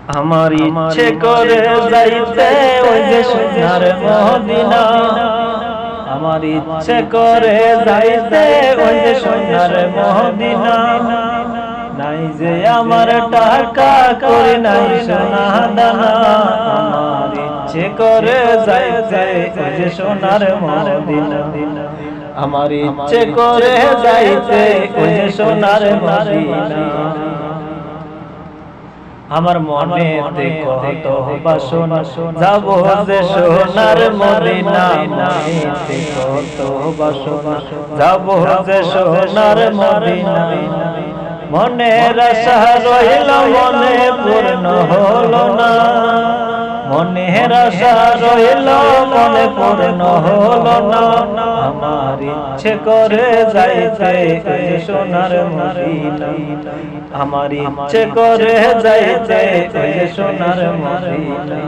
আমার ইচ্ছে করে যাইতে ওই যে সোনার মদিনা, আমার ইচ্ছে করে যাইতে ওই যে সোনার মদিনা। নাই যে আমার টাকা করি নাই সোনা দানা, আমার ইচ্ছে করে যাইতে ওই যে সোনার মদিনা। আমার ইচ্ছে করে যাইতে ওই যে সোনার মদিনা। আমার মনে কত বাসনা যাব যে সোনার মদিনা, মনেতে কত বাসনা যাব যে সোনার মদিনা। মনের আশা রইল মনে পূর্ণ হলো না, মনের আশা রইল মনে পূর্ণ হলো না। আমার ইচ্ছে করে যাইতে সোনার মদিনা, আমার ইচ্ছে করে যাইতে সোনার মদিনা।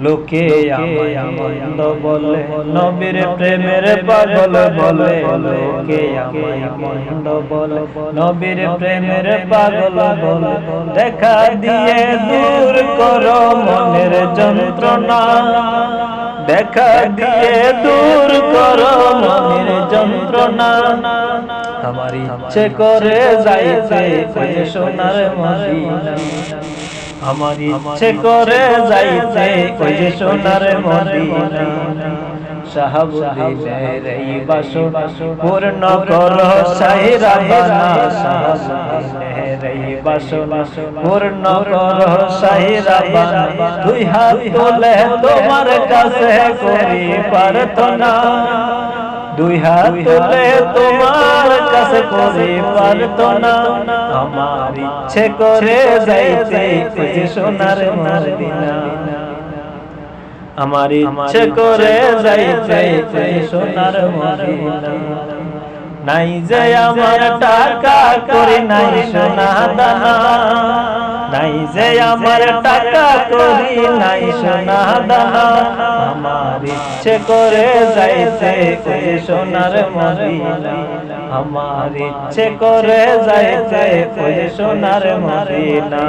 লোকে আমায় মন্দ বলে, নবীর প্রেমের পাগল বলে। লোকে আমায় মন্দ বলে, নবীর প্রেমের পাগল বলে। দেখা দিয়ে দূর করো মনের যন্ত্রণা, দেখা দিয়ে দূর করো মনের যন্ত্রণা। আমার ইচ্ছে করে যাইতে সোনার মদিনা, আমার ইচ্ছে করে যাইতে ওই যে সোনার মদিনা। শাহাবুদ্দিনের এই বাসনা পূর্ণ করো সাহিরা বানা, শাহাবুদ্দিনের এই বাসনা পূর্ণ করো সাহিরা বানা। দুই হাত তুলে তোমার কাছে করি প্রার্থনা, দুই হাত তুলে তোমার কাছে করি প্রার্থনা। আমার ইচ্ছে করে যাইতে ওই যে সোনার মদিনা, আমার ইচ্ছে করে যাইতে ওই সোনার মদিনা। নাই যে আমার টাকা করি নাই সোনা দানা, নাই যে আমার টাকা করি নাই সোনা দানা। আমার ইচ্ছে করে যাইতে ওই সোনার মদিনা, আমার ইচ্ছে করে যাইতে ওই সোনার মদিনা।